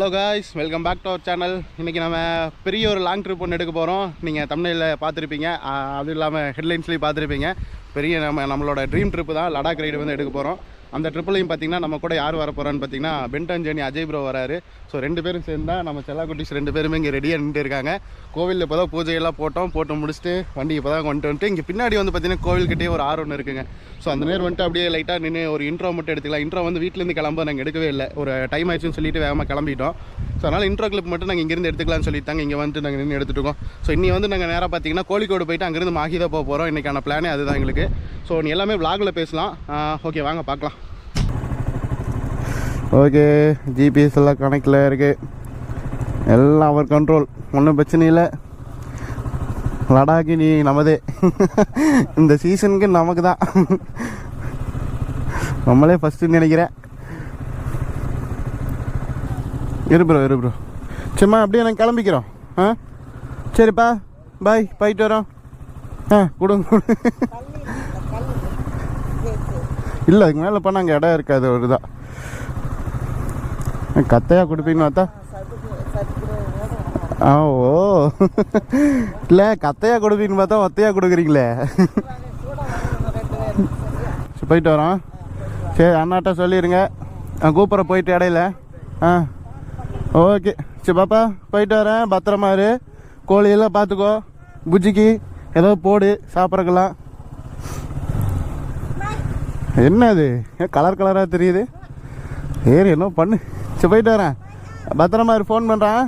Hello guys, welcome back to our channel. இன்றைக்கி நம்ம பெரிய ஒரு லாங் ட்ரிப் ஒன்று எடுக்க போகிறோம். நீங்கள் தமிழில் பார்த்துருப்பீங்க, அதுவும் இல்லாமல் ஹெட்லைன்ஸ்லேயும் பார்த்துருப்பீங்க. பெரிய நம்மளோட ட்ரீம் ட்ரிப்பு தான் லடாக் ரைடு வந்து எடுக்க போகிறோம். அந்த ட்ரிப்லையும் பார்த்திங்கன்னா நம்ம கூட யார் வர போகிறான்னு பார்த்தீங்கன்னா பென்டன் ஜேர்னி அஜய் ப்ரோ வராரு. ஸோ 2 பேரும் சேர்ந்து தான் நம்ம செல்லாக்குட்டிஸ் 2 பேருமே இங்கே ரெடியாக நின்று இருக்காங்க. கோவிலில் இப்போ தான் பூஜையெல்லாம் போட்டு முடிச்சுட்டு வண்டி இப்போ தான் வந்துட்டு இங்கே பின்னாடி வந்து பார்த்திங்கன்னா கோவில்கிட்டே ஒரு ஆறு ஒன்று இருக்குங்க. ஸோ அந்த நேரம் வந்துட்டு அப்படியே லைட்டாக நின்று ஒரு இன்ட்ரோ மட்டும் எடுத்துக்கலாம். இன்ட்ரோ வந்து வீட்டிலேருந்து கிளம்ப நாங்கள் எடுக்கவே இல்லை, ஒரு டைம் ஆயிடுச்சுன்னு சொல்லிட்டு வேகமாக கிளம்பிட்டோம். ஸோ அதனால் இன்ட்ரோ கிளிப் மட்டும் நாங்கள் இங்கேருந்து எடுத்துக்கலாம்னு சொல்லிட்டாங்க. இங்கே வந்துட்டு நாங்கள் நின்று எடுத்துகிட்டு இருக்கோம். ஸோ இன்னி வந்து நாங்கள் நேராக பார்த்தீங்கன்னா கோழிக்கோடு போயிட்டு அங்கேருந்து மாஹி தான் போக போகிறோம். இன்றைக்கான பிளானே அதுதான் எங்களுக்கு. ஸோ நீ எல்லாமே விளாகில் பேசலாம். ஓகே, வாங்க பார்க்கலாம். ஓகே, ஜிபிஎஸ் எல்லாம் கனெக்டில் இருக்குது, எல்லாம் அவர் கண்ட்ரோல், ஒன்றும் பிரச்சனை இல்லை. லடாக்கு நீ நமதே. இந்த சீசனுக்கு நமக்கு தான், நம்மளே ஃபஸ்ட்டுன்னு நினைக்கிறேன். இரு ப்ரோ சும்மா அப்படியே நாங்கள் கிளம்பிக்கிறோம். சரிப்பா, பாய், போயிட்டு வரோம். கொடுங்க. இல்லை, அதுக்கு மேலே போனால் அங்கே இடம் இருக்காது. ஒரு தான் கத்தையாக கொடுப்பீங்கன்னு பார்த்தா, ஓ இல்லை, கத்தையாக கொடுப்பீங்கன்னு பார்த்தா ஒத்தையாக கொடுக்குறீங்களே. போயிட்டு வரோம். சரி, அண்ணாட்ட சொல்லிடுங்க, கூப்பிட்ற போயிட்டு இடையில. ஓகே, சரி பாப்பா, போயிட்டு வரேன், பத்திரமா இரு. கோழியெல்லாம் பார்த்துக்கோ, குஜிக்கு ஏதோ போடு சாப்பிட்றக்கலாம். என்ன அது கலர் கலராக தெரியுது? சரி, என்ன பண்ணு. சரி, போயிட்டு வரேன், பத்திரமா இரு, ஃபோன் பண்ணுறேன்.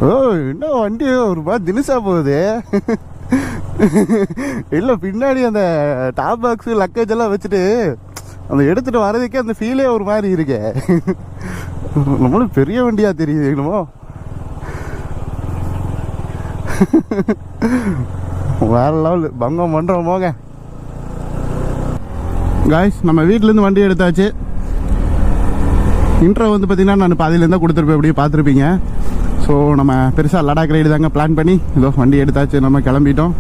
ஓ, இன்னும் வண்டி ஒரு மாதிரி தினுசா போகுது. இல்லை, பின்னாடி அந்த டாப் பாக்ஸு லக்கேஜ் எல்லாம் வச்சுட்டு அந்த எடுத்துகிட்டு வர்றதுக்கே அந்த ஃபீலே ஒரு மாதிரி இருக்கே. நம்மளும் பெரிய வண்டியாக தெரியுது என்னமோ. வேற லெவல் பங்கம் பண்ணுறோம். போங்க காய்ஸ், நம்ம வீட்டிலேருந்து வண்டி எடுத்தாச்சு. இன்ட்ரோ வந்து பார்த்திங்கன்னா நான் பாதியிலேருந்து தான் கொடுத்துருப்பேன், எப்படியே பார்த்துருப்பீங்க. ஸோ நம்ம பெருசாக லடாக் ரைடு தாங்க பிளான் பண்ணி இதோ வண்டி எடுத்தாச்சு. நம்ம கிளம்பிட்டோம்.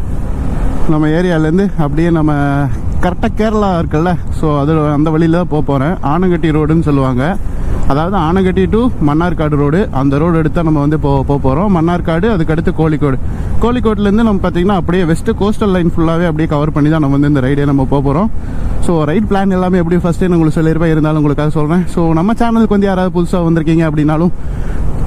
நம்ம ஏரியாவிலேருந்து அப்படியே நம்ம கரெக்டாக கேரளா இருக்குல்ல, ஸோ அது அந்த வழியில் தான் போக போகிறேன். ஆனங்கட்டி ரோடுன்னு சொல்லுவாங்க, அதாவது ஆனங்கட்டி டு மன்னார்காடு ரோடு. அந்த ரோடு எடுத்தால் நம்ம வந்து போக போகிறோம். மன்னார்காடு, அதுக்கடுத்து கோழிக்கோட்லேருந்து நம்ம பார்த்திங்கன்னா அப்படியே வெஸ்ட்டு கோஸ்டல் லைன் ஃபுல்லாகவே அப்படியே கவர் பண்ணி தான் நம்ம வந்து இந்த ரைடே நம்ம போக போகிறோம். ஸோ ரைட் பிளான் எல்லாமே எப்படி ஃபஸ்ட்டே நான் உங்களுக்கு சொல்லியிருப்பேன், இருந்தாலும் உங்களுக்காக சொல்கிறேன். ஸோ நம்ம சேனலுக்கு வந்து யாராவது புதுசாக வந்திருக்கீங்க அப்படின்னாலும்,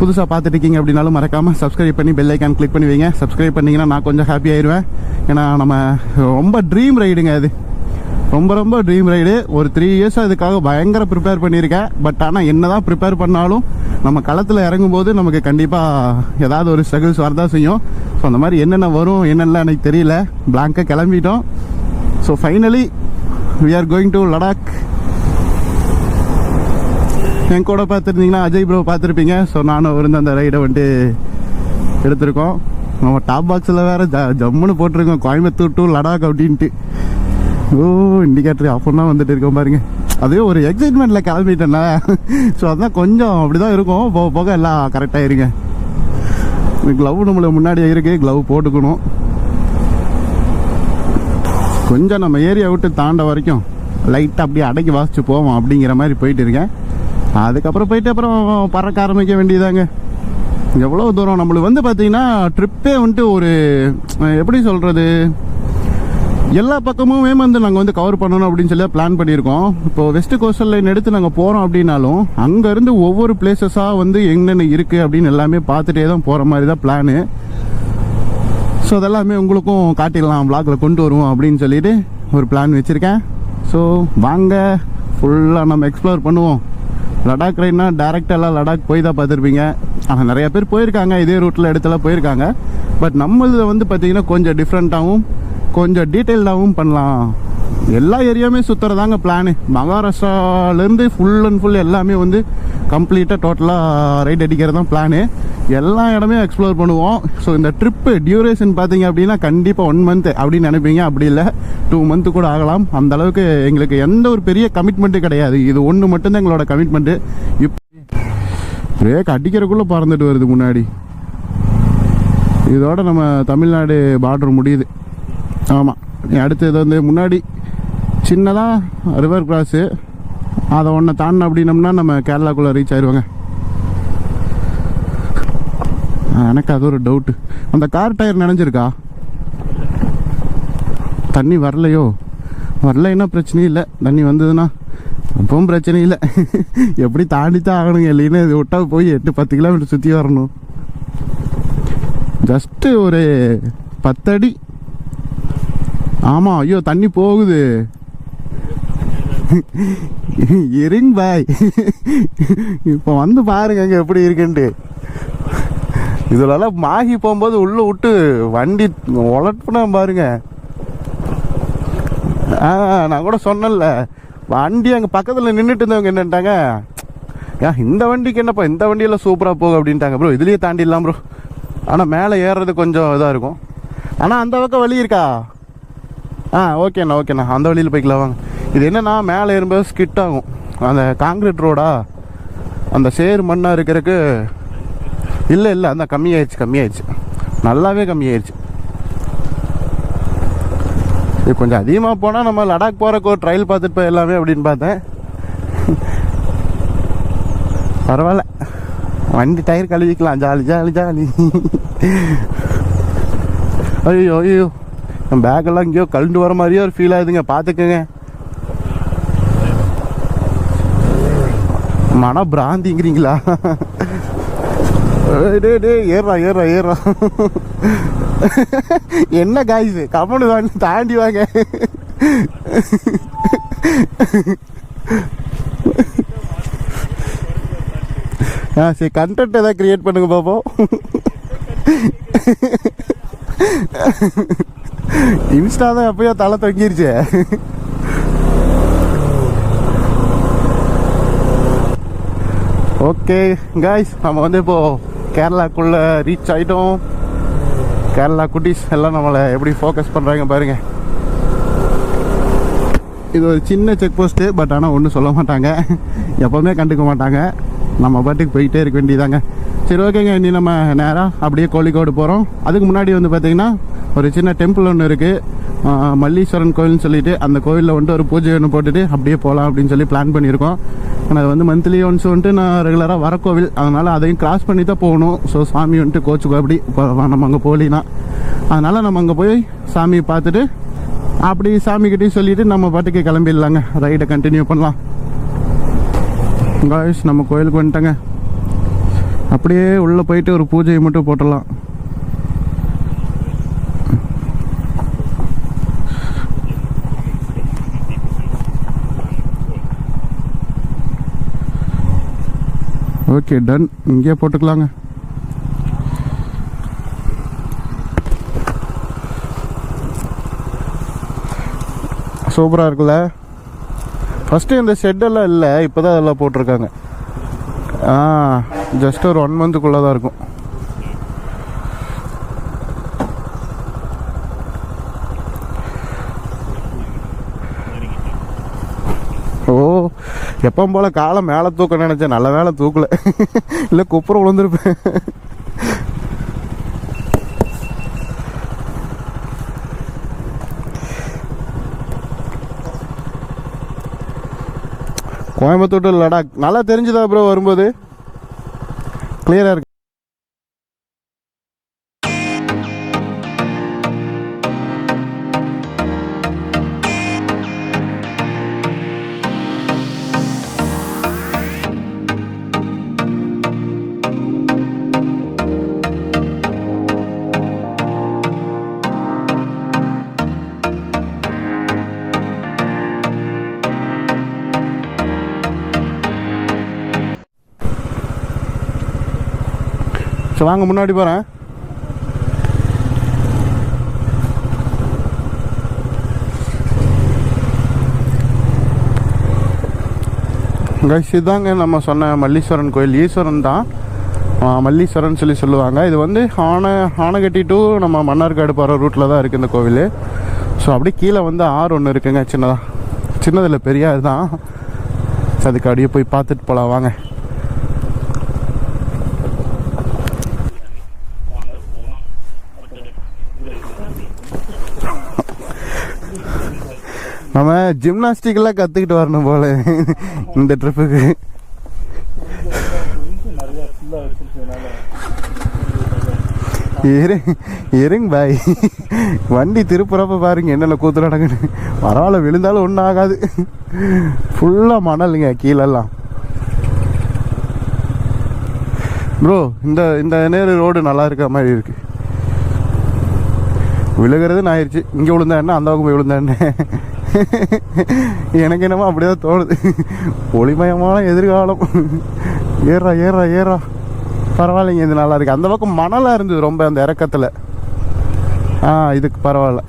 புதுசாக பார்த்துட்டு இருக்கீங்க அப்படின்னாலும் மறக்காமல் சப்ஸ்கிரைப் பண்ணி பெல் ஐக்கான் கிளிக் பண்ணி வைங்க. சப்ஸ்கிரைப் பண்ணிங்கன்னா நான் கொஞ்சம் ஹாப்பி ஆயிடுவேன். ஏன்னா நம்ம ரொம்ப ட்ரீம் ரைடுங்க அது, ரொம்ப ட்ரீம் ரைடு. ஒரு 3 இயர்ஸாக இதுக்காக பயங்கர ப்ரிப்பேர் பண்ணியிருக்கேன். பட் ஆனால் என்ன தான் ப்ரிப்பேர் பண்ணாலும் நம்ம களத்தில் இறங்கும்போது நமக்கு கண்டிப்பாக ஏதாவது ஒரு ஸ்ட்ரகிள்ஸ் வரதான் செய்யும். ஸோ அந்த மாதிரி என்னென்ன வரும் என்னென்ன எனக்கு தெரியல. பிளாங்காக கிளம்பிட்டோம். So finally we are going to Ladakh. என் கூட பார்த்துருந்தீங்கன்னா அஜய் ப்ரோ பார்த்துருப்பீங்க. ஸோ நானும் இருந்து அந்த ரைடை வந்துட்டு எடுத்திருக்கோம். நம்ம டாப் பாக்ஸில் வேறு ஜம்முன்னு போட்டிருக்கோம், கோயம்புத்தூர் டு லடாக் அப்படின்ட்டு. ஓ, இண்டிகேட்டர் ஆஃப் பண்ணால் வந்துட்டு இருக்கோம் பாருங்க. அதே ஒரு எக்ஸைட்மெண்ட்டில் கிளம்பிட்டேன்னா, ஸோ அதுதான் கொஞ்சம் அப்படி தான் இருக்கும். போக போக எல்லாம் கரெக்டாக இருங்க. க்ளவ் நம்மளை முன்னாடியே இருக்குது, க்ளவ் போட்டுக்கணும். கொஞ்சம் நம்ம ஏரியா விட்டு தாண்ட வரைக்கும் லைட்டாக அப்படியே அடக்கி வாசிச்சு போவோம் அப்படிங்கிற மாதிரி போயிட்டு இருக்கேன். அதுக்கப்புறம் போயிட்டு அப்புறம் பறக்க ஆரம்பிக்க வேண்டியதாங்க. எவ்வளோ தூரம் நம்மளுக்கு வந்து பார்த்திங்கன்னா ட்ரிப்பே வந்துட்டு ஒரு எப்படி சொல்கிறது, எல்லா பக்கமுமே வந்து நாங்கள் வந்து கவர் பண்ணணும் அப்படின்னு சொல்லி பிளான் பண்ணியிருக்கோம். இப்போது வெஸ்ட் கோஸ்டல் லைன் எடுத்து நாங்கள் போகிறோம் அப்படின்னாலும் அங்கேருந்து ஒவ்வொரு பிளேசஸாக வந்து என்னென்ன இருக்குது அப்படின்னு எல்லாமே பார்த்துட்டே தான் போகிற மாதிரி தான் பிளானு. ஸோ அதெல்லாமே உங்களுக்கும் காட்டிடலாம், விளாகில் கொண்டு வருவோம் அப்படின்னு சொல்லிட்டு ஒரு பிளான் வச்சுருக்கேன். ஸோ வாங்க ஃபுல்லாக நம்ம எக்ஸ்ப்ளோர் பண்ணுவோம். லடாக் ரைட்னா டேரெக்டாக எல்லாம் லடாக் போய் தான் பார்த்துருப்பீங்க. ஆனால் நிறையா பேர் போயிருக்காங்க, இதே ரூட்டில் இடத்துல போயிருக்காங்க. பட் நம்மளில் வந்து பார்த்திங்கன்னா கொஞ்சம் டிஃப்ரெண்ட்டாகவும் கொஞ்சம் டீட்டெயில்டாகவும் பண்ணலாம். எல்லா ஏரியாவுமே சுற்றுறதாங்க பிளானு. மகாராஷ்டிராலேருந்து ஃபுல் அண்ட் ஃபுல் எல்லாமே வந்து கம்ப்ளீட்டாக டோட்டலாக ரைட் அடிக்கிறது தான் பிளானு. எல்லா இடமே எக்ஸ்ப்ளோர் பண்ணுவோம். ஸோ இந்த ட்ரிப்பு டியூரேஷன் பார்த்தீங்க அப்படின்னா கண்டிப்பாக 1 மந்த் அப்படின்னு நினைப்பீங்க, அப்படி இல்லை 2 மந்த்து கூட ஆகலாம். அந்த அளவுக்கு எங்களுக்கு எந்த ஒரு பெரிய கமிட்மெண்ட்டும் கிடையாது. இது ஒன்று மட்டும்தான் எங்களோட கமிட்மெண்ட்டு. இப்போ பிரேக் அடிக்கிறதுக்குள்ளே பறந்துட்டு வருது முன்னாடி. இதோட நம்ம தமிழ்நாடு பார்டர் முடியுது. ஆமாம், அடுத்து இது வந்து முன்னாடி சின்னதாக ரிவர் கிராஸு, அதை ஒன்றை தாண்டின அப்படின்னம்னா நம்ம கேரளாக்குள்ளே ரீச் ஆயிடுவாங்க. எனக்கு அது ஒரு டவுட்டு. அந்த கார் டயர் நினைஞ்சிருக்கா? தண்ணி வரலையோ? வரலைன்னா பிரச்சனையும் இல்லை, தண்ணி வந்ததுன்னா அப்பவும் பிரச்சனை இல்லை. எப்படி தாண்டித்தான் ஆகணுங்க, இல்லைன்னா இது விட்டா போய் 8-10 கிலோமீட்டர் சுற்றி வரணும். ஜஸ்ட்டு ஒரு 10 அடி. ஆமாம், ஐயோ தண்ணி போகுது. இருங்க பாய், இப்போ வந்து பாருங்க அங்கே எப்படி இருக்குன்ட்டு. இதுலலாம் மாகி போகும்போது உள்ளே விட்டு வண்டி உலட்டுனா பாருங்க. நான் கூட சொன்னேன்ல, வண்டி அங்கே பக்கத்தில் நின்றுட்டு இருந்தவங்க என்னட்டாங்க, இந்த வண்டிக்கு என்னப்பா, இந்த வண்டியெல்லாம் சூப்பராக போகும் அப்படின்ட்டாங்க. ப்ரோ இதுலேயே தாண்டிடலாம் ப்ரோ, ஆனால் மேலே ஏறுறது கொஞ்சம் இதாக இருக்கும். ஆனால் அந்த பக்கம் வழி இருக்கா? ஓகேண்ணா அந்த வழியில் போய்க்கலாம் வாங்க. இது என்னன்னா மேலே ஏறும்போது ஸ்கிட் ஆகும். அந்த காங்கிரீட் ரோடா, அந்த சேர் மண்ணாக இருக்கிறதுக்கு இல்லை அந்த கம்மியாயிடுச்சு, நல்லாவே கம்மியாயிடுச்சு. இது கொஞ்சம் அதிகமாக போனால் நம்ம லடாக் போகிறக்கு ஒரு ட்ரையல் பார்த்துட்டு போயிடலாமே அப்படின்னு பார்த்தேன். பரவாயில்ல, வண்டி டயர் கழுவிக்கலாம், ஜாலி. ஐயோ என் பேக்கெல்லாம் இங்கேயோ கழுண்டு வர மாதிரியே ஒரு ஃபீல் ஆகுதுங்க, பார்த்துக்குங்க. மன பிராந்திங்கிறீங்களா? ஏறா என்ன காய்ஸ், கம்மனு தாண்டி வாங்க. சரி, கண்டென்ட் ஏதாவது கிரியேட் பண்ணுங்க பாப்போம். இன்ஸ்டா தான் எப்பயோ தலை தொங்கிருச்சு. ஓகே காய்ஸ், நம்ம வந்து இப்போது கேரளாக்குள்ளே ரீச் ஆகிட்டோம். கேரளா குட்டீஸ் எல்லாம் நம்மளை எப்படி ஃபோக்கஸ் பண்ணுறாங்க பாருங்கள். இது ஒரு சின்ன செக் போஸ்ட்டு, பட் ஆனால் ஒன்றும் சொல்ல மாட்டாங்க, எப்போவுமே கண்டுக்க மாட்டாங்க. நம்ம பாட்டுக்கு போயிட்டே இருக்க வேண்டியதாங்க. சரி ஓகேங்க, இனி நம்ம நேராக அப்படியே கோழிக்கோடு போகிறோம். அதுக்கு முன்னாடி வந்து பார்த்திங்கன்னா ஒரு சின்ன டெம்பிள் ஒன்று இருக்குது, மல்லீஸ்வரன் கோயில்னு சொல்லிட்டு, அந்த கோயிலில் வந்துட்டு ஒரு பூஜை ஒன்று போட்டுட்டு அப்படியே போகலாம் அப்படின்னு சொல்லி பிளான் பண்ணியிருக்கோம். ஆனால் அது வந்து மந்த்லி ஒன்ஸ் வந்துட்டு நான் ரெகுலராக வர கோவில், அதனால் அதையும் கிராஸ் பண்ணி தான் போகணும். ஸோ சாமி வந்துட்டு கோச்சுக்கோ அப்படி நம்ம அங்கே போகலினா, அதனால் நம்ம அங்கே போய் சாமியை பார்த்துட்டு அப்படி சாமிக்கிட்டையும் சொல்லிவிட்டு நம்ம பாட்டுக்கு கிளம்பிடலாங்க, ரைடை கண்டினியூ பண்ணலாம். காய்ஸ், நம்ம கோயிலுக்கு வந்துட்டோங்க. அப்படியே உள்ளே போயிட்டு ஒரு பூஜையை மட்டும் போட்டுடலாம். ஓகே டன், இங்கேயே போட்டுக்கலாங்க. சூப்பராக இருக்குல்ல. ஃபஸ்ட்டு இந்த ஷெட்டெல்லாம் இல்லை, இப்போ தான் அதெல்லாம் போட்டிருக்காங்க. ஜஸ்ட் ஒரு 1 மந்த்துக்குள்ளே தான் இருக்கும். ஓ, எப்பவும் போல் காலை மேலே தூக்க நினச்சேன், நல்ல வேலை தூக்கலை, இல்லை குப்புறம் விழுந்துருப்பேன். கோயம்புத்தூர் டு லடாக் நல்லா தெரிஞ்சுதா ப்ரோ? வரும்போது கிளியராக இருக்கு. சரி வாங்க, முன்னாடி போகிறேன். கைஸ், இதுதாங்க நம்ம சொன்ன மல்லீஸ்வரன் கோயில். ஈஸ்வரன் தான் மல்லீஸ்வரன் சொல்லி சொல்லுவாங்க. இது வந்து ஆனைகட்டி டு நம்ம மன்னார்காடு போகிற ரூட்டில் தான் இருக்குது இந்த கோவில். ஸோ அப்படியே கீழே வந்து ஆறு ஒன்று இருக்குங்க, சின்னதில் பெரிய இதுதான். அதுக்கு அப்படியே போய் பார்த்துட்டு போகலாம் வாங்க. நம்ம ஜிம்னாஸ்டிக்லாம் கற்றுக்கிட்டு வரணும் போல இந்த ட்ரிப்புக்கு. இருங்க பாய், வண்டி திருப்புறப்ப பாருங்க என்னென்ன கூத்து நடக்குன்னு. பரவாயில்ல, விழுந்தாலும் ஒன்றும் ஆகாது. ஃபுல்லாக மணலுங்க கீழெல்லாம். ப்ரோ இந்த நேரு ரோடு நல்லா இருக்க மாதிரி இருக்கு. விழுகிறதுன்னு ஆயிடுச்சு. இங்கே விழுந்தா என்ன, அந்த பக்கம் போய் விழுந்தா என்ன, எனக்கு என்னமோ அப்படிதான் தோணுது. ஒளிமயமான எதிர்காலம். ஏறா ஏறா ஏறா, பரவாயில்லைங்க, இது நல்லா இருக்கு. அந்த பக்கம் மணலாக இருந்தது ரொம்ப அந்த இறக்கத்தில். இதுக்கு பரவாயில்ல.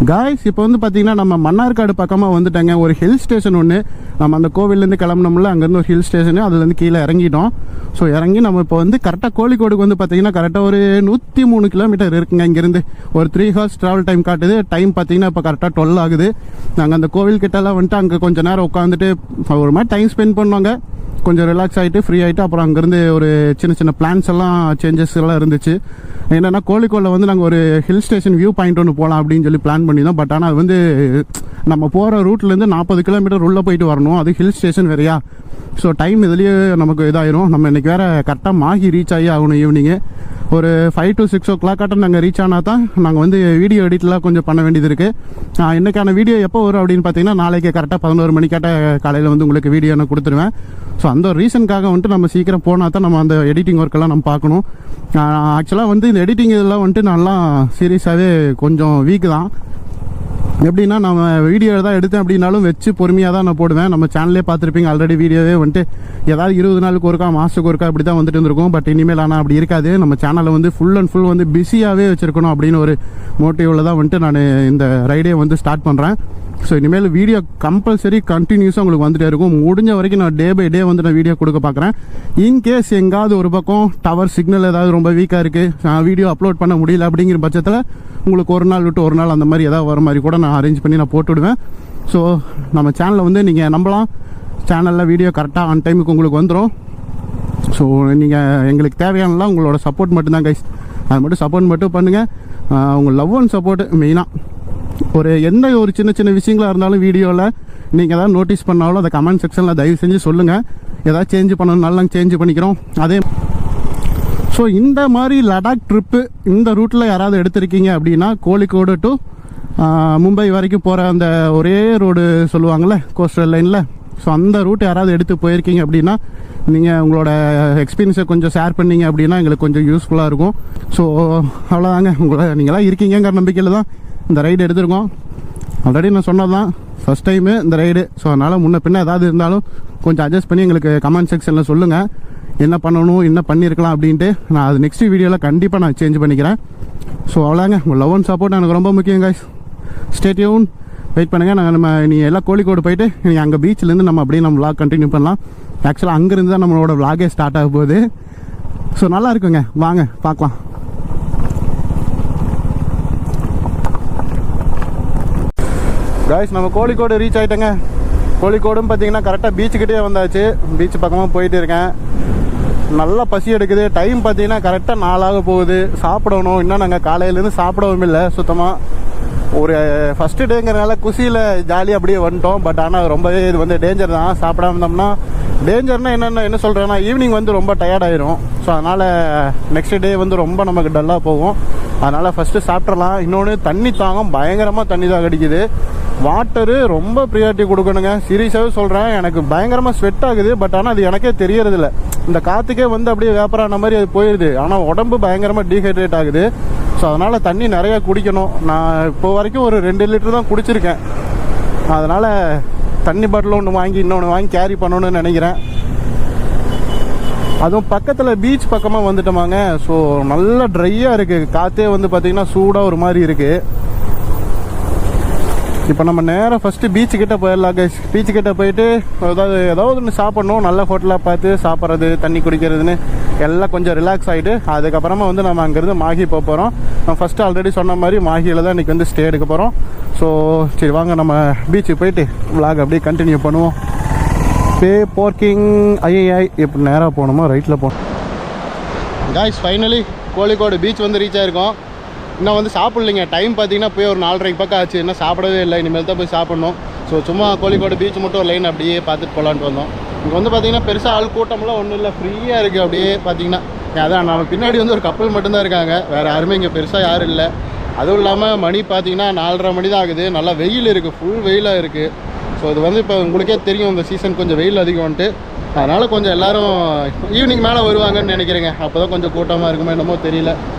காய்ஸ், இப்போ வந்து பார்த்தீங்கன்னா நம்ம மன்னார்காடு பக்கமாக வந்துட்டாங்க. ஒரு ஹில் ஸ்டேஷன் ஒன்று, நம்ம அந்த கோவிலேருந்து கிளம்பினோம்ல, அங்கேருந்து ஒரு ஹில் ஸ்டேஷனு, அதுலேருந்து கீழே இறங்கிட்டோம். ஸோ இறங்கி நம்ம இப்போ வந்து கரெக்டாக கோழிக்கோடுக்கு வந்து பார்த்தீங்கன்னா கரெக்டாக ஒரு 103 கிலோமீட்டர் இருக்குங்க. இங்கேருந்து ஒரு 3 ஹவர்ஸ் ட்ராவல் டைம் காட்டுது. டைம் பார்த்தீங்கன்னா இப்போ கரெக்டாக 12 ஆகுது. நாங்கள் அந்த கோவில் கிட்டலாம் வந்துட்டு அங்கே கொஞ்சம் நேரம் உட்காந்துட்டு ஒரு மாதிரி டைம் ஸ்பெண்ட் பண்ணுவாங்க. கொஞ்சம் ரிலாக்ஸ் ஆகிட்டு ஃப்ரீ ஆகிட்டு அப்புறம் அங்கேருந்து ஒரு சின்ன பிளான்ஸ் எல்லாம் சேஞ்சஸ் எல்லாம் இருந்துச்சு. என்னென்னா கோழிக்கோடில் வந்து நாங்கள் ஒரு ஹில் ஸ்டேஷன் வியூ பாயிண்ட் ஒன்று போகலாம் அப்படின்னு சொல்லி பிளான் பண்ணியிருந்தோம். பட் ஆனால் அது வந்து நம்ம போகிற ரூட்லேருந்து 40 கிலோமீட்டர் உள்ளே போயிட்டு வரணும். அது ஹில் ஸ்டேஷன் வேறையா. ஸோ டைம் இதுலேயே நமக்கு இதாயிரும். நம்ம இன்றைக்கி வேறு கரெக்டாக மாகி ரீச் ஆகி ஆகணும். ஈவினிங்கு ஒரு 5 to 6 o'clock நாங்கள் ரீச் ஆனால் தான் நாங்கள் வந்து வீடியோ எடிட்லாம் கொஞ்சம் பண்ண வேண்டியது இருக்குது. இன்றைக்கான வீடியோ எப்போ வரும் அப்படின்னு பார்த்தீங்கன்னா நாளைக்கு கரெக்டாக 11 மணிக்காட்ட காலையில் வந்து உங்களுக்கு வீடியோ நான் கொடுத்துருவேன். ஸோ அந்த ஒரு ரீசனுக்காக வந்துட்டு நம்ம சீக்கிரம் போனால் தான் நம்ம அந்த எடிட்டிங் ஒர்க்கெல்லாம் நம்ம பார்க்கணும். ஆக்சுவலாக வந்து இந்த எடிட்டிங் இதெல்லாம் வந்துட்டு நல்லா சீரியஸாகவே கொஞ்சம் வீக் தான். எப்படின்னா நம்ம வீடியோ தான் எடுத்தேன் அப்படின்னாலும் வச்சு பொறுமையாக தான் நான் போடுவேன். நம்ம சேனல்லே பார்த்துருப்பீங்க ஆல்ரெடி. வீடியோவே வந்துட்டு ஏதாவது 20 நாளுக்கு ஒருக்கா, மாதத்துக்கு ஒருக்கா இப்படி தான் வந்துட்டு இருந்திருக்கும். பட் இனிமேல் ஆனால் அப்படி இருக்காது. நம்ம சேனலை வந்து ஃபுல் அண்ட் ஃபுல் வந்து பிஸியாகவே வச்சுருக்கணும் அப்படின்னு ஒரு மோட்டிவில் தான் வந்துட்டு நான் இந்த ரைடே வந்து ஸ்டார்ட் பண்ணுறேன். ஸோ இனிமேல் வீடியோ கம்பல்சரி கண்டினியூஸாக உங்களுக்கு வந்துகிட்டே இருக்கும். முடிஞ்ச வரைக்கும் நான் டே பை டே வந்து நான் வீடியோ கொடுக்க பார்க்குறேன். இன்கேஸ் எங்காவது ஒரு பக்கம் டவர் சிக்னல் ஏதாவது ரொம்ப வீக்காக இருக்குது, வீடியோ அப்லோட் பண்ண முடியல அப்படிங்கிற பட்சத்தில் உங்களுக்கு ஒரு நாள் விட்டு ஒரு நாள் அந்த மாதிரி ஏதாவது வர மாதிரி கூட நான் அரேஞ்ச் பண்ணி நான் போட்டுவிடுவேன். ஸோ நம்ம சேனலில் வந்து நீங்கள் நம்பலாம், சேனலில் வீடியோ கரெக்டாக ஆன் டைமுக்கு உங்களுக்கு வந்துடும். ஸோ நீங்கள் எங்களுக்கு தேவையானலாம் உங்களோட சப்போர்ட் மட்டும்தான் கைஸ். அது மட்டும் சப்போர்ட் மட்டும் பண்ணுங்கள். உங்கள் லவ் அண்ட் சப்போர்ட்டு மெயினாக. ஒரு எந்த ஒரு சின்ன விஷயங்களாக இருந்தாலும் வீடியோவில் நீங்கள் எதாவது நோட்டீஸ் பண்ணாலும் அதை கமெண்ட் செக்ஷனில் தயவு செஞ்சு சொல்லுங்கள். ஏதாவது சேஞ்ச் பண்ணணும்னாலும் நாங்கள் சேஞ்ச் பண்ணிக்கிறோம். அதே ஸோ இந்த மாதிரி லடாக் ட்ரிப்பு இந்த ரூட்டில் யாராவது எடுத்திருக்கீங்க அப்படின்னா கோழிக்கோடு டு மும்பை வரைக்கும் போகிற அந்த ஒரே ரோடு சொல்லுவாங்கள்ல கோஸ்டல் லைனில், ஸோ அந்த ரூட் யாராவது எடுத்து போயிருக்கீங்க அப்படின்னா நீங்கள் உங்களோட எக்ஸ்பீரியன்ஸை கொஞ்சம் ஷேர் பண்ணிங்க அப்படின்னா எங்களுக்கு கொஞ்சம் யூஸ்ஃபுல்லாக இருக்கும். ஸோ அவ்வளோதாங்க. நீங்களாம் இருக்கீங்கிற நம்பிக்கையில் தான் இந்த ரைடு எடுத்திருக்கோம். ஆல்ரெடி நான் சொன்னது தான் ஃபஸ்ட் டைமு இந்த ரைடு. ஸோ அதனால் முன்ன பின்ன ஏதாவது இருந்தாலும் கொஞ்சம் அட்ஜஸ்ட் பண்ணி எங்களுக்கு கமெண்ட் செக்ஷனில் சொல்லுங்கள் என்ன பண்ணணும், என்ன பண்ணியிருக்கலாம் அப்படின்ட்டு. நான் அது நெக்ஸ்ட் வீடியோவில் கண்டிப்பாக நான் சேஞ்ச் பண்ணிக்கிறேன். ஸோ அவ்வளோங்க. உங்கள் லவ் அண்ட் சப்போர்ட் எனக்கு ரொம்ப முக்கியம் கைஸ். ஸ்டே டியூன், வெயிட் பண்ணுங்கள். நம்ம நீ எல்லாம் கோழிக்கோடு போயிட்டு நீ அங்கே பீச்சிலேருந்து நம்ம அப்படியே நம்ம விளாக் கண்டினியூ பண்ணலாம். ஆக்சுவலாக அங்கேருந்து தான் நம்மளோட விளாகே ஸ்டார்ட் ஆக போகுது. ஸோ நல்லா இருக்குங்க, வாங்க பார்க்கலாம். காய்ஸ், நம்ம கோழிக்கோடு ரீச் ஆகிட்டேங்க. கோழிக்கோடும் பார்த்தீங்கன்னா கரெக்டாக பீச்சுக்கிட்டே வந்தாச்சு. பீச் பக்கமாக போயிட்டு இருக்கேன். நல்லா பசி எடுக்குது. டைம் பார்த்தீங்கன்னா கரெக்டாக 4 போகுது. சாப்பிடணும். இன்னும் நாங்கள் காலையிலேருந்து சாப்பிடவும் இல்லை சுத்தமாக. ஒரு ஃபஸ்ட்டு டேங்கிறனால குசியில் ஜாலியாக அப்படியே வந்துட்டோம். பட் ஆனால் ரொம்பவே இது வந்து டேஞ்சர் தான். சாப்பிடாம இருந்தோம்னா டேஞ்சர்னால் என்ன சொல்கிறேன்னா ஈவினிங் வந்து ரொம்ப டயர்டாயிரும். ஸோ அதனால் நெக்ஸ்ட் டே வந்து ரொம்ப நமக்கு டல்லாக போகும். அதனால் ஃபஸ்ட்டு சாப்பிட்றலாம். இன்னொன்று தண்ணி தாகம் பயங்கரமாக தண்ணி தான் கிடைக்குது. வாட்டரு ரொம்ப ப்ரியாரிட்டி கொடுக்கணுங்க. சீரியஸாகவே சொல்கிறேன். எனக்கு பயங்கரமாக ஸ்வெட் ஆகுது. பட் ஆனால் அது எனக்கே தெரியறதில்ல. இந்த காற்றுக்கே வந்து அப்படியே வேப்பரான மாதிரி அது போயிடுது. ஆனால் உடம்பு பயங்கரமாக டீஹைட்ரேட் ஆகுது. ஸோ அதனால் தண்ணி நிறையா குடிக்கணும். நான் இப்போ வரைக்கும் ஒரு 2 லிட்டர் தான் குடிச்சிருக்கேன். அதனால் தண்ணி பாட்டில் ஒன்று வாங்கி இன்னொன்று வாங்கி கேரி பண்ணணும்னு நினைக்கிறேன். அதுவும் பக்கத்தில் பீச் பக்கமாக வந்துட்டோமாங்க. ஸோ நல்லா ட்ரையாக இருக்குது. காற்றே வந்து பார்த்திங்கன்னா சூடாக ஒரு மாதிரி இருக்குது. இப்போ நம்ம நேராக ஃபஸ்ட்டு பீச்சுக்கிட்ட போயிடலாம் கைஸ். பீச்சுக்கிட்ட போயிட்டு ஏதாவது ஒன்று சாப்பிட்ணும். நல்ல ஹோட்டலாக பார்த்து சாப்பிட்றது, தண்ணி குடிக்கிறதுன்னு எல்லாம் கொஞ்சம் ரிலாக்ஸ் ஆகிட்டு அதுக்கப்புறமா வந்து நம்ம அங்கேருந்து மாஹி போக போகிறோம். நம்ம ஃபஸ்ட்டு ஆல்ரெடி சொன்ன மாதிரி மாஹியில் தான் இன்றைக்கி வந்து ஸ்டே எடுக்க போகிறோம். ஸோ சரி வாங்க நம்ம பீச்சுக்கு போயிட்டு விளாக் அப்படியே கண்டினியூ பண்ணுவோம். பே பார்க்கிங் ஐஐஐ எப்படி நேராக போகணுமோ ரைட்டில் போகணும். காய்ஸ், ஃபைனலி கோழிக்கோடு பீச் வந்து ரீச் ஆகிருக்கோம். இன்னும் வந்து சாப்பிட்லைங்க. டைம் பார்த்தீங்கன்னா போய் ஒரு 4:30 பக்கம் ஆச்சு. இன்னும் சாப்பிடவே இல்லை. இனிமேல் தான் போய் சாப்பிட்ணும். ஸோ சும்மா கோழிக்கோடு பீச் மட்டும் ஒரு லைன் அப்படியே பார்த்துட்டு போகலான்ட்டு வந்தோம். இங்கே வந்து பார்த்தீங்கன்னா பெருசாக ஆள் கூட்டமெல்லாம் ஒன்றும் இல்லை, ஃப்ரீயாக இருக்குது. அப்படியே பார்த்தீங்கன்னா அதான் நம்ம பின்னாடி வந்து ஒரு கப்பல் மட்டும்தான் இருக்காங்க, வேறு யாருமே இங்கே பெருசாக யாரும் இல்லை. அதுவும் இல்லாமல் மணி பார்த்தீங்கன்னா 4:30 மணி தான் ஆகுது. நல்லா வெயில் இருக்குது, ஃபுல் வெயிலாக இருக்குது. ஸோ இது வந்து இப்போ உங்களுக்கே தெரியும், இந்த சீசன் கொஞ்சம் வெயில் அதிகம் வந்துட்டு. அதனால் கொஞ்சம் எல்லோரும் ஈவினிங் மேலே வருவாங்கன்னு நினைக்கிறேங்க. அப்போ தான் கொஞ்சம் கூட்டமாக இருக்குமோ என்னமோ தெரியல.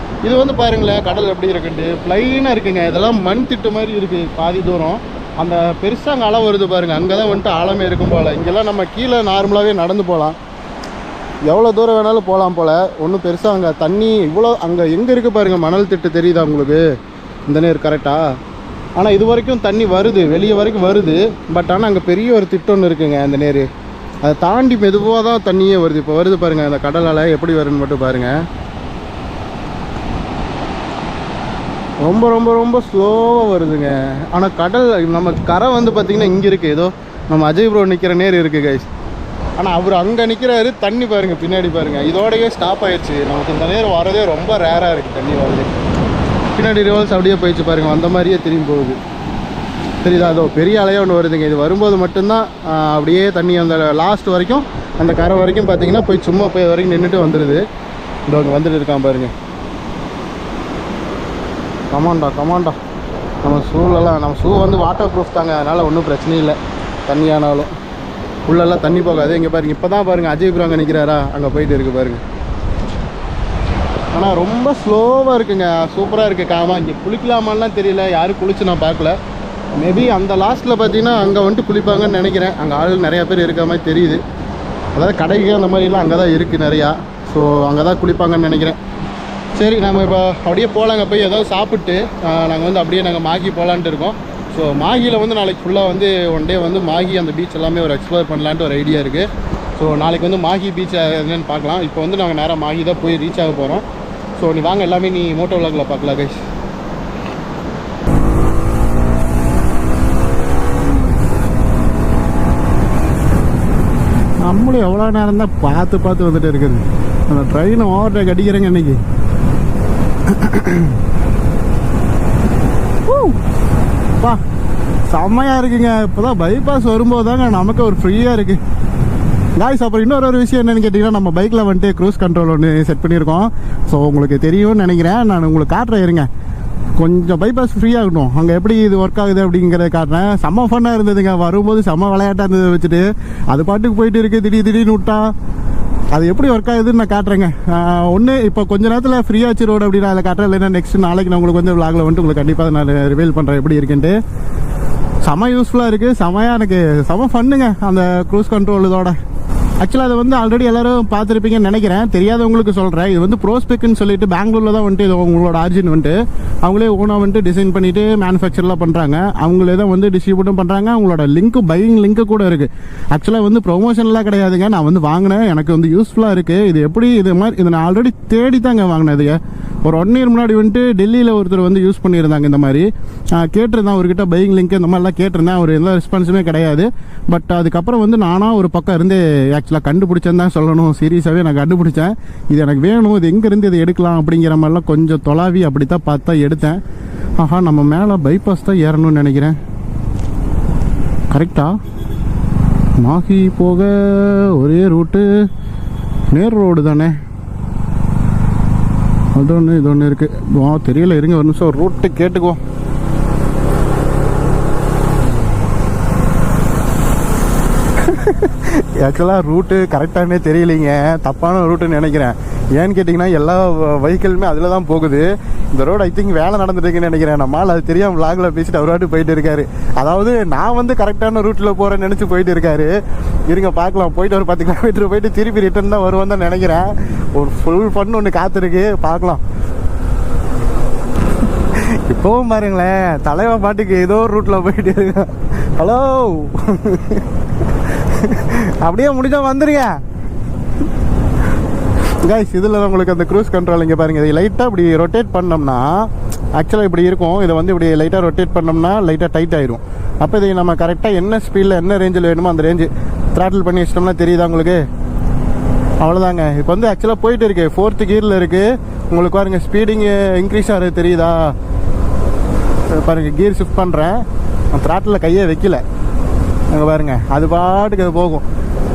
இது வந்து பாருங்களேன் கடல் எப்படி இருக்குன்ட்டு, ப்ளைனாக இருக்குங்க. இதெல்லாம் மண் திட்டு மாதிரி இருக்குது பாதி தூரம். அந்த பெருசாக அங்கே அலை வருது பாருங்கள், அங்கே தான் வந்துட்டு ஆழமே இருக்கும் போல். இங்கெல்லாம் நம்ம கீழே நார்மலாகவே நடந்து போகலாம், எவ்வளோ தூரம் வேணாலும் போகலாம் போல். ஒன்றும் பெருசாக அங்கே தண்ணி இவ்வளோ அங்கே எங்கே இருக்குது பாருங்கள், மணல் திட்டு தெரியுதா உங்களுக்கு இந்த நேர் கரெக்டாக? ஆனால் இது வரைக்கும் தண்ணி வருது, வெளியே வரைக்கும் வருது. பட் ஆனால் அங்கே பெரிய ஒரு திட்டு ஒன்று இருக்குங்க அந்த நேர். அதை தாண்டி மெதுவாக தான் தண்ணியே வருது. இப்போ வருது பாருங்கள் அந்த கடலால் எப்படி வருதுன்னு மட்டும் பாருங்கள். ரொம்ப ரொம்ப ரொம்ப ஸ்லோவாக வருதுங்க. ஆனால் கடல் நம்ம கரை வந்து பார்த்திங்கன்னா இங்கே இருக்குது. ஏதோ நம்ம அஜய் ப்ரோ நிற்கிற நேர் இருக்குது கைஸ். ஆனால் அவர் அங்கே நிற்கிறாரு, தண்ணி பாருங்கள் பின்னாடி பாருங்கள். இதோடையே ஸ்டாப் ஆயிடுச்சு. நமக்கு இந்த நேரம் வரதே ரொம்ப ரேராக இருக்குது தண்ணி வரது. பின்னாடி ரிவல்ஸ் அப்படியே போயிடுச்சு பாருங்கள், அந்த மாதிரியே திரும்பி போகுது. தெரியுதா? அதோ பெரிய அலையாக ஒன்று வருதுங்க. இது வரும்போது மட்டும்தான் அப்படியே தண்ணி அந்த லாஸ்ட் வரைக்கும் அந்த கரை வரைக்கும் பார்த்தீங்கன்னா போய் சும்மா போய் வரைக்கும் நின்றுட்டு வந்துடுது. இதோ அங்கே வந்துட்டு இருக்கான் பாருங்கள். கமாண்டா நம்ம ஷூலெல்லாம், நம்ம ஷூ வந்து வாட்டர் ப்ரூஃப் தாங்க, அதனால் ஒன்றும் பிரச்சனை இல்லை. தண்ணியானாலும் உள்ளெல்லாம் தண்ணி போகாது. இங்கே பாருங்கள், இப்போ தான் பாருங்கள் அஜய் ப்ரோ அங்கே நிற்கிறாரா, அங்கே போயிட்டு இருக்குது பாருங்கள். ஆனால் ரொம்ப ஸ்லோவாக இருக்குங்க, சூப்பராக இருக்குது. காமாக இங்கே குளிக்கலாமான்லாம் தெரியல, யாரும் குளிச்சு நான் பார்க்கல. மேபி அந்த லாஸ்ட்டில் பார்த்தீங்கன்னா அங்கே வந்துட்டு குளிப்பாங்கன்னு நினைக்கிறேன். அங்கே ஆள் நிறையா பேர் இருக்கிற மாதிரி தெரியுது. அதாவது கடைக்கு அந்த மாதிரிலாம் அங்கே தான் இருக்குது நிறையா. ஸோ அங்கே தான் குளிப்பாங்கன்னு நினைக்கிறேன். சரி, நம்ம இப்போ அப்படியே போகலாங்க. போய் ஏதாவது சாப்பிட்டு நாங்கள் வந்து அப்படியே நாங்கள் மாகி போகலான்ட்டு இருக்கோம். ஸோ மாகியில் வந்து நாளைக்கு ஃபுல்லாக வந்து ஒன் டே வந்து மாகி அந்த பீச் எல்லாமே ஒரு எக்ஸ்ப்ளோர் பண்ணலான்ட்டு ஒரு ஐடியா இருக்குது. ஸோ நாளைக்கு வந்து மாகி பீச் என்னென்னு பார்க்கலாம். இப்போ வந்து நாங்கள் நேராக மாகி தான் போய் ரீச் ஆக போகிறோம். ஸோ நீ வாங்க எல்லாமே நீ மோட்டோ விலாகில் பார்க்கலாம் கைஸ். நம்மளும் எவ்வளோ நேரம் தான் பார்த்து வந்துட்டு இருக்குது. அந்த ட்ரெயினை ஓவர்டேக் அடிக்கிறேங்க இன்னைக்கு. பா செம்மையாக இருக்குங்க. இப்போ தான் பைபாஸ் வரும்போது தாங்க நமக்கு ஒரு ஃப்ரீயாக இருக்குது காய்ஸ். அப்புறம் இன்னொரு விஷயம் என்னென்னு கேட்டிங்கன்னா, நம்ம பைக்கில் வந்துட்டு க்ரூஸ் கண்ட்ரோல் ஒன்று செட் பண்ணியிருக்கோம். ஸோ உங்களுக்கு தெரியும்னு நினைக்கிறேன். நான் உங்களுக்கு காட்டுறேன் இருங்க. கொஞ்சம் பைபாஸ் ஃப்ரீயாகட்டும், அங்கே எப்படி இது ஒர்க் ஆகுது அப்படிங்கிறத காட்டுறேன். செம்ம ஃபன்னாக இருந்ததுங்க. வரும்போது செம்ம விளையாட்டாக இருந்ததை வச்சுட்டு அது பாட்டுக்கு போயிட்டு இருக்குது. திடீர்னு விட்டா அது எப்படி ஒர்க் ஆகுதுன்னு நான் காட்டுறேங்க. ஒன்று இப்போ கொஞ்ச நேரத்தில் ஃப்ரீயாச்சு ரோடு அப்படின்னு அதில் காட்டுறேன். இல்லைன்னா நெக்ஸ்ட் நாளைக்கு நான் உங்களுக்கு வந்து விலாகில் வந்துட்டு உங்களுக்கு கண்டிப்பாக நான் ரிவீல் பண்ணுறேன் எப்படி இருக்குன்ட்டு. செம்ம யூஸ்ஃபுல்லாக இருக்குது, செம்மையாக எனக்கு செம்ம ஃபன்னுங்க அந்த க்ரூஸ் கண்ட்ரோல் இதோட. ஆக்சுவலாக அதை வந்து ஆல்ரெடி எல்லோரும் பார்த்துருப்பீங்கன்னு நினைக்கிறேன். தெரியாதவங்களுக்கு சொல்கிறேன். இது வந்து ப்ரோஸ்பெக்னு சொல்லிட்டு பெங்களூரில் தான் வந்துட்டு இது உங்களோட ஆர்ஜின் வந்துட்டு அவங்களே ஓனாக வந்துட்டு டிசைன் பண்ணிவிட்டு மேனுஃபேக்சர்லாம் பண்ணுறாங்க. அவங்களே தான் வந்து டிஸ்ட்ரிபியூட்டும் பண்ணுறாங்க. அவங்களோட லிங்க்கு பையிங் லிங்க்கு கூட இருக்குது. ஆக்சுவலாக வந்து ப்ரொமோஷன்லாம் கிடையாதுங்க. நான் வந்து வாங்கினேன், எனக்கு வந்து யூஸ்ஃபுல்லாக இருக்குது. இது எப்படி இது மாதிரி இதை நான் ஆல்ரெடி தேடி தாங்க வாங்கினேன். இதுங்க ஒரு 1 year முன்னாடி வந்துட்டு டெல்லியில் ஒருத்தர் வந்து யூஸ் பண்ணியிருந்தாங்க. இந்த மாதிரி கேட்டிருந்தேன் அவர்கிட்ட பையிங் லிங்க் இந்த மாதிரிலாம் கேட்டிருந்தேன். அவர் எந்த ரெஸ்பான்ஸுமே கிடையாது. பட் அதுக்கப்புறம் வந்து நானாக ஒரு பக்கம் இருந்து ஆக்சுவலாக கண்டுபிடிச்சேன்னு தான் சொல்லணும். சீரியஸாகவே நான் கண்டுபிடிச்சேன். இது எனக்கு வேணும், இது எங்கேருந்து இதை எடுக்கலாம் அப்படிங்கிற மாதிரிலாம் கொஞ்சம் தொலாவி அப்படி தான் பார்த்தா எடுத்தேன். ஆஹா, நம்ம மேலே பைபாஸ் தான் ஏறணும்னு நினைக்கிறேன். கரெக்டா? மாஹி போக ஒரே ரூட்டு நேர் ரோடு தானே. அது ஒன்று இது ஒன்று இருக்குது. தெரியல, இருங்க ஒரு நிமிஷம் ஒரு ரூட்டு கேட்டுக்குவோம். ஆக்சுவலாக ரூட்டு கரெக்டானே தெரியலைங்க, தப்பான ரூட்டுன்னு நினைக்கிறேன். ஏன்னு கேட்டிங்கன்னா எல்லா வெஹிக்கிளுமே அதில் தான் போகுது. இந்த ரோடு ஐ திங்க் வேலை நடந்துட்டுருக்குன்னு நினைக்கிறேன். நம்மளால் அது தெரியாமல் விலாகில் பேசிட்டு அவராட்டு போயிட்டு இருக்காரு. அதாவது நான் வந்து கரெக்டான ரூட்டில் போகிறேன்னு நினச்சி போயிட்டு இருக்காரு. இருங்க பார்க்கலாம். போயிட்டு ஒரு 10 kilometer போயிட்டு திருப்பி ரிட்டர்ன் தான் வருவான் தான் நினைக்கிறேன். ஒரு ஃபுல் ஃபன் ஒன்று காத்திருக்கு, பார்க்கலாம். இப்போவும் பாருங்களேன், தலைவன் பாட்டுக்கு ஏதோ ஒரு ரூட்டில் போயிட்டு இருக்கேன். ஹலோ அப்படியே முடிஞ்சா வந்துருங்க கைஸ். இதில் தான் உங்களுக்கு அந்த க்ரூஸ் கண்ட்ரோல் இங்கே பாருங்கள். இதை லைட்டாக இப்படி ரொட்டேட் பண்ணோம்னா ஆக்சுவலாக இப்படி இருக்கும். இதை வந்து இப்படி லைட்டாக ரொட்டேட் பண்ணோம்னா லைட்டாக டைட் ஆயிரும். அப்போ இதை நம்ம கரெக்டாக என்ன ஸ்பீடில் என்ன ரேஞ்சில் வேணுமோ அந்த ரேஞ்சு த்ராட்டில் பண்ணி வச்சிட்டோம்னா தெரியுதா உங்களுக்கு? அவ்வளோதாங்க. இப்போ வந்து ஆக்சுவலாக போயிட்டு இருக்கு, 4th gearல இருக்குது. உங்களுக்கு பாருங்கள் ஸ்பீடிங் இன்க்ரீஸ் ஆகிறது தெரியுதா? பாருங்கள் கியர் ஷிஃப்ட் பண்ணுறேன், நான் த்ராட்டில் கையே வைக்கல. அங்கே பாருங்கள் அது பாட்டுக்கு அது போகும்.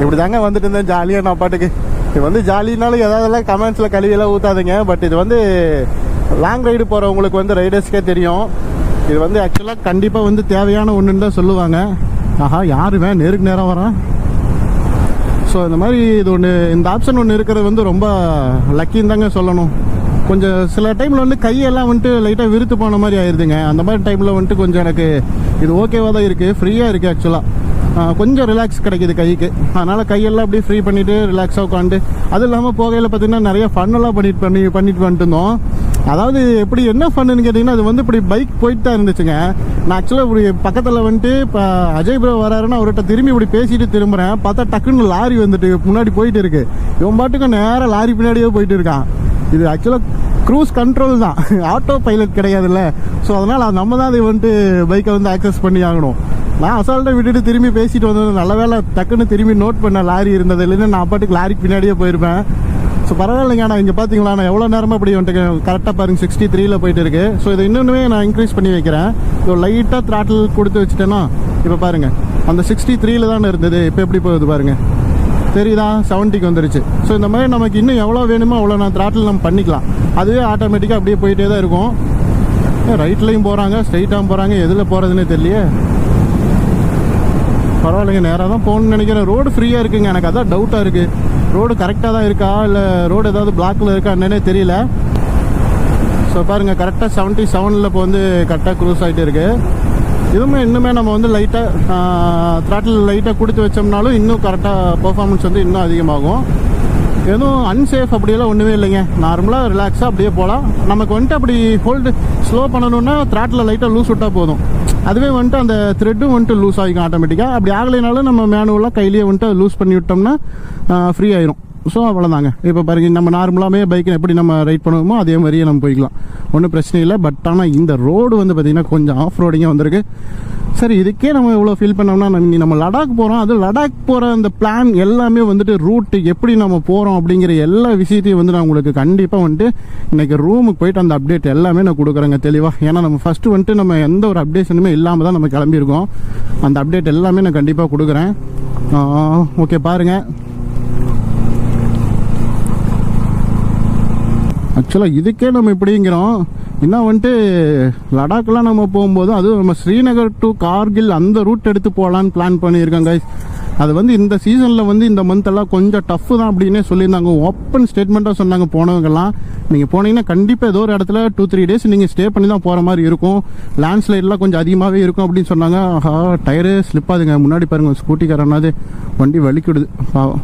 இப்படி தாங்க வந்துட்டு இருந்தேன் ஜாலியாக நான் பாட்டுக்கு. இது வந்து ஜாலினாலும் ஏதாவதெல்லாம் கமெண்ட்ஸில் கழுவியெல்லாம் ஊற்றாதுங்க. பட் இது வந்து லாங் ரைடு போகிறவங்களுக்கு வந்து ரைடர்ஸ்க்கே தெரியும். இது வந்து ஆக்சுவலாக கண்டிப்பாக வந்து தேவையான ஒன்றுன்னு தான் சொல்லுவாங்க. ஆஹா யாருமே நேருக்கு நேரம் வரான். ஸோ இந்த மாதிரி இது ஒன்று, இந்த ஆப்ஷன் ஒன்று இருக்கிறது வந்து ரொம்ப லக்கின்னு தாங்க சொல்லணும். கொஞ்சம் சில டைமில் வந்து கையெல்லாம் வந்துட்டு லைட்டாக விருத்து போன மாதிரி ஆயிடுதுங்க. அந்த மாதிரி டைமில் வந்துட்டு கொஞ்சம் எனக்கு இது ஓகேவாக தான் இருக்குது, ஃப்ரீயாக இருக்குது ஆக்சுவலாக. கொஞ்சம் ரிலாக்ஸ் கிடைக்கிது கைக்கு. அதனால் கையெல்லாம் அப்படியே ஃப்ரீ பண்ணிவிட்டு ரிலாக்ஸாக உட்காந்து, அதுவும் இல்லாமல் போகையில் பார்த்திங்கன்னா நிறைய ஃபன்னெல்லாம் பண்ணிட்டு வந்துட்டுருந்தோம். அதாவது எப்படி என்ன ஃபன்னுன்னு கேட்டிங்கன்னா, அது வந்து இப்படி பைக் போயிட்டு தான் இருந்துச்சுங்க. நான் ஆக்சுவலாக இப்படி பக்கத்தில் வந்துட்டு இப்போ அஜய் ப்ரோ வராருன்னா அவர்கிட்ட திரும்பி இப்படி பேசிட்டு திரும்புகிறேன். பார்த்தா டக்குன்னு லாரி வந்துட்டு முன்னாடி போயிட்டு இருக்கு. இவன் பாட்டுக்கு நேராக லாரி பின்னாடியே போயிட்டு இருக்கான். இது ஆக்சுவலாக க்ரூஸ் கண்ட்ரோல் தான், ஆட்டோ பைலட் கிடையாதுல்ல. ஸோ அதனால் நம்ம தான் அதை வந்துட்டு பைக்கை வந்து ஆக்சஸ் பண்ணி ஆகணும். நான் அசால்ட்டாக விட்டுட்டு திரும்பி பேசிட்டு வந்தது நல்ல வேலை, டக்குன்னு திரும்பி நோட் பண்ண லாரி இருந்தது. இல்லைன்னா நான் பாட்டுக்கு லாரிக்கு பின்னாடியே போயிருப்பேன். ஸோ பரவாயில்லைங்க. ஆனால் இங்கே பார்த்தீங்களா நான் எவ்வளோ நேரமாக இப்படி வந்துட்டு கரெக்டாக பாருங்க 63ல் போயிட்டு இருக்கு. ஸோ இது இன்னொன்றுமே நான் இன்க்ரீஸ் பண்ணி வைக்கிறேன். ஸோ லைட்டாக த்ராட்டில் கொடுத்து வச்சுட்டேன்னா இப்போ பாருங்கள் அந்த 63ல் தான் இருந்தது. இப்போ எப்படி போகுது பாருங்கள், தெரியுதா? 70க்கு வந்துருச்சு. ஸோ இந்த மாதிரி நமக்கு இன்னும் எவ்வளோ வேணுமோ அவ்வளோ நான் த்ராட்டில் நம்ம பண்ணிக்கலாம். அதுவே ஆட்டோமேட்டிக்காக அப்படியே போயிட்டே தான் இருக்கும். ரைட்லையும் போகிறாங்க, ஸ்ட்ரைட்டாகவும் போகிறாங்க, எதில் போகிறதுன்னு தெரியலையே. பரவாயில்லைங்க, நேராக தான் போகணுன்னு நினைக்கிறேன். ரோடு ஃப்ரீயாக இருக்குங்க. எனக்கு அதான் டவுட்டாக இருக்குது, ரோடு கரெக்டாக தான் இருக்கா இல்லை ரோடு ஏதாவது பிளாக்கில் இருக்கா என்னன்னே தெரியல. ஸோ பாருங்கள் கரெக்டாக 77ல் இப்போ வந்து கரெக்டாக க்ரூஸ் ஆகிட்டு இருக்குது. இதுவுமே இன்னுமே நம்ம வந்து லைட்டாக த்ராட்டில் லைட்டாக கொடுத்து வச்சோம்னாலும் இன்னும் கரெக்டாக பர்ஃபார்மன்ஸ் வந்து இன்னும் அதிகமாகும். எதுவும் அன்சேஃப் அப்படியெல்லாம் ஒன்றுமே இல்லைங்க. நார்மலாக ரிலாக்ஸாக அப்படியே போகலாம். நமக்கு வந்துட்டு அப்படி ஹோல்டு ஸ்லோ பண்ணணுன்னா த்ராட்டில் லைட்டாக லூஸ் விட்டால் போதும். அதுவே வந்துட்டு அந்த த்ரெட்டும் வந்துட்டு லூஸ் ஆகிக்கும் ஆட்டோமேட்டிக்காக. அப்படி ஆகலைனாலும் நம்ம மேனுவலாக கையிலேயே வந்துட்டு லூஸ் பண்ணி விட்டோம்னா ஃப்ரீ ஆயிரும். ஸோ அவ்வளோதாங்க. இப்போ பாருங்க நம்ம நார்மலாகவே பைக்கை எப்படி நம்ம ரைட் பண்ணுவோமோ அதே மாதிரியே நம்ம போய்க்கலாம், ஒன்றும் பிரச்சனை இல்லை. பட் ஆனால் இந்த ரோடு வந்து பார்த்திங்கன்னா கொஞ்சம் ஆஃப் ரோடிங்காக வந்திருக்கு. சரி இதுக்கே நம்ம இவ்வளோ ஃபீல் பண்ணோம்னா நம்ம லடாக் போகிறோம். அது லடாக் போகிற அந்த பிளான் எல்லாமே வந்துட்டு ரூட்டு எப்படி நம்ம போகிறோம் அப்படிங்கிற எல்லா விஷயத்தையும் வந்து நான் உங்களுக்கு கண்டிப்பாக வந்துட்டு இன்றைக்கி ரூமுக்கு போயிட்டு அந்த அப்டேட் எல்லாமே நான் கொடுக்குறேங்க தெளிவாக. ஏன்னா நம்ம ஃபஸ்ட்டு வந்துட்டு நம்ம எந்த ஒரு அப்டேஷனுமே இல்லாமல் தான் நம்ம கிளம்பியிருக்கோம். அந்த அப்டேட் எல்லாமே நான் கண்டிப்பாக கொடுக்குறேன். ஓகே பாருங்கள். ஆக்சுவலாக இதுக்கே நம்ம இப்படிங்கிறோம். இன்னும் வந்துட்டு லடாக்லாம் நம்ம போகும்போது அதுவும் நம்ம ஸ்ரீநகர் டு கார்கில் அந்த ரூட் எடுத்து போகலான்னு பிளான் பண்ணியிருக்கோம் கைஸ். அது வந்து இந்த சீசனில் வந்து இந்த மந்த்தெல்லாம் கொஞ்சம் டஃப்பு தான் அப்படின்னே சொல்லியிருந்தாங்க. ஓப்பன் ஸ்டேட்மெண்ட்டாக சொன்னாங்க போனவங்கெல்லாம். நீங்கள் போனீங்கன்னா கண்டிப்பாக ஏதோ ஒரு இடத்துல 2-3 டேஸ் நீங்கள் ஸ்டே பண்ணி தான் போகிற மாதிரி இருக்கும். லேண்ட்ஸ்லைட்லாம் கொஞ்சம் அதிகமாகவே இருக்கும் அப்படின்னு சொன்னாங்க. டயரு ஸ்லிப் ஆகுதுங்க. முன்னாடி பாருங்கள் ஸ்கூட்டிக்காரனாவது வண்டி வலிக்கிடுது பாவம்.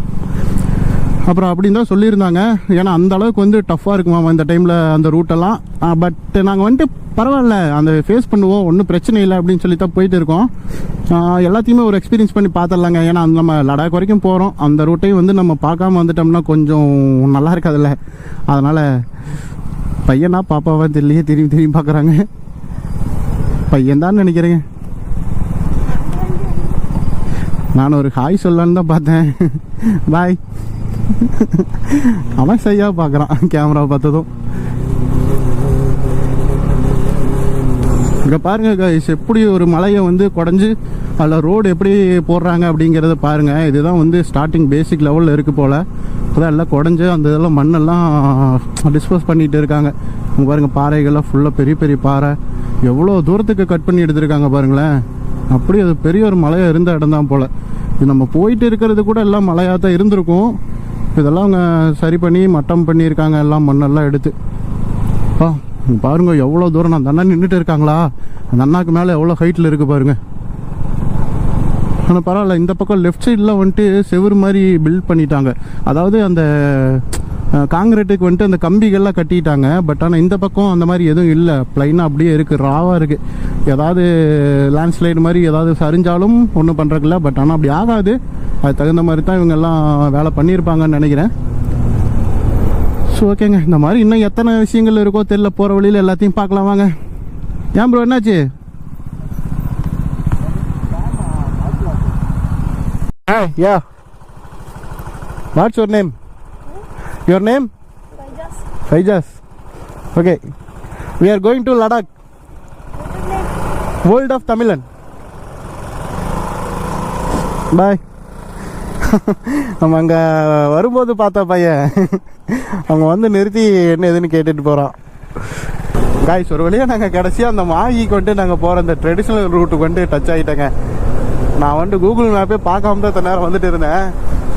அப்புறம் அப்படின்னு தான் சொல்லியிருந்தாங்க. ஏன்னா அந்த அளவுக்கு வந்து டஃப்பாக இருக்குமாம் இந்த டைமில் அந்த ரூட்டெல்லாம். பட் நாங்கள் வந்துட்டு பரவாயில்ல அந்த ஃபேஸ் பண்ணுவோம், ஒன்றும் பிரச்சனை இல்லை அப்படின்னு சொல்லி தான் போயிட்டு இருக்கோம். எல்லாத்தையுமே ஒரு எக்ஸ்பீரியன்ஸ் பண்ணி பார்த்துடலாங்க. ஏன்னா நம்ம லடாக் வரைக்கும் போகிறோம், அந்த ரூட்டையும் வந்து நம்ம பார்க்காம வந்துட்டோம்னா கொஞ்சம் நல்லா இருக்காதுல்ல. அதனால் பையனா பாப்பாவா தெரியலையே, திரும்பி பார்க்குறாங்க. பையன் தான் நினைக்கிறேங்க. நான் ஒரு ஹாய் சொல்லலான்னு தான் பார்த்தேன். பாய். அவன் சரியாக பார்க்குறான் கேமரா பார்த்ததும். இங்கே பாருங்க கைஸ், எப்படி ஒரு மலையை வந்து குடஞ்சி அதில் ரோடு எப்படி போடுறாங்க அப்படிங்கிறத பாருங்கள். இதுதான் வந்து ஸ்டார்டிங் பேசிக் லெவலில் இருக்குது போல். அதான் எல்லாம் குடஞ்சி அந்த இதெல்லாம் மண்ணெல்லாம் டிஸ்போஸ் பண்ணிகிட்டு இருக்காங்க. இங்கே பாருங்கள் பாறைகள்லாம் ஃபுல்லாக பெரிய பெரிய பாறை எவ்வளோ தூரத்துக்கு கட் பண்ணி எடுத்துருக்காங்க பாருங்களேன். அப்படி அது பெரிய ஒரு மலையாக இருந்த இடம் தான் போல். இது நம்ம போயிட்டு இருக்கிறது கூட எல்லாம் மலையாக தான் இருந்திருக்கும். இதெல்லாம் அவங்க சரி பண்ணி மட்டம் பண்ணியிருக்காங்க எல்லாம் மண்ணெல்லாம் எடுத்து. பாருங்க எவ்வளோ தூரம். அந்த அண்ணா நின்றுட்டு இருக்காங்களா, அந்த அண்ணாக்கு மேலே எவ்வளோ ஹைட்டில் இருக்குது பாருங்க. ஆனால் பரவாயில்ல, இந்த பக்கம் லெஃப்ட் சைடில் வந்துட்டு செவுறு மாதிரி பில்ட் பண்ணிட்டாங்க. அதாவது அந்த காங்கிரீட்டுக்கு வந்துட்டு அந்த கம்பிகள்லாம் கட்டிட்டாங்க. பட் ஆனால் இந்த பக்கம் அந்த மாதிரி எதுவும் இல்லை, ப்ளைனாக அப்படியே இருக்குது, ராவாக இருக்குது. ஏதாவது லேண்ட்ஸ்லைடு மாதிரி ஏதாவது சரிஞ்சாலும் ஒன்றும் பண்ணுறதில்ல. பட் ஆனால் அப்படி ஆகாது. அது தகுந்த மாதிரி தான் இவங்கெல்லாம் வேலை பண்ணியிருப்பாங்கன்னு நினைக்கிறேன். ஸோ ஓகேங்க, இந்த மாதிரி இன்னும் எத்தனை விஷயங்கள் இருக்கோ தெரியல. போகிற வழியில் எல்லாத்தையும் பார்க்கலாம் வாங்க. ஏன் ப்ரோ என்னாச்சு? Yeah what's your name? Your name? Faijaz. Faijaz. Okay we are going to Ladakh, world of Tamilan. Bye. நம்ம அங்கே வரும்போது பார்த்தா பையன் அவங்க வந்து நிறுத்தி என்ன எதுன்னு கேட்டுட்டு போகிறான். காய்ஸ் ஒரு வழியாக நாங்கள் கடைசியாக அந்த மாகிக்கு வந்துட்டு நாங்கள் போகிற அந்த ட்ரெடிஷ்னல் ரூட்டுக்கு வந்துட்டு டச் ஆகிட்டேங்க. நான் வந்துட்டு கூகுள் மேப்பே பார்க்காம தான் நேரம் வந்துட்டு இருந்தேன்.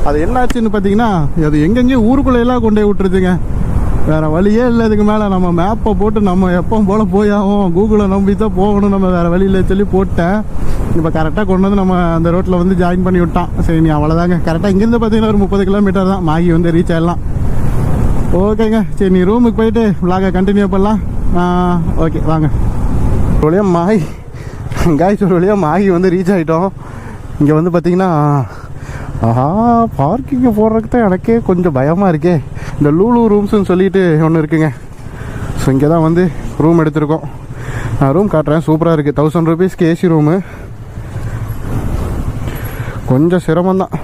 அது என்னாச்சுன்னு பார்த்தீங்கன்னா அது எங்கெங்கேயும் ஊருக்குள்ளையெல்லாம் கொண்டு போய் விட்டுருச்சுங்க. வேறு வழியே இல்லை. இதுக்கு மேலே நம்ம மேப்பை போட்டு நம்ம எப்போ போல் போயாகும், கூகுளை நம்பி தான் போகணும், நம்ம வேறு வழியில் சொல்லி போட்டேன். இப்போ கரெக்டாக கொண்டு வந்து நம்ம அந்த ரோட்டில் வந்து ஜாயின் பண்ணி விட்டான். சரி நீ அவ்வளோதாங்க. கரெக்டாக இங்கேருந்து பார்த்தீங்கன்னா ஒரு 30 கிலோமீட்டர் தான் மாகி வந்து ரீச் ஆகிடலாம். ஓகேங்க, சரி நீ ரூமுக்கு போயிட்டு விளாகை கண்டினியூ பண்ணலாம். ஓகே வாங்க. ஒரு வழியாக மாகி காய்ச்சி ஒரு வழியாக மாகி வந்து ரீச் ஆகிட்டோம். இங்கே வந்து பார்த்தீங்கன்னா பார்க்கிங்கு போடுறதுக்கு தான் எனக்கே கொஞ்சம் பயமாக இருக்கே. இந்த லூலு ரூம்ஸ்ன்னு சொல்லிட்டு ஒன்று இருக்குங்க. ஸோ இங்கே தான் வந்து ரூம் எடுத்திருக்கோம். நான் ரூம் காட்டுறேன், சூப்பராக இருக்குது. 1000 ரூபீஸ்க்கு ஏசி ரூமு. கொஞ்சம் சிரமம்தான்.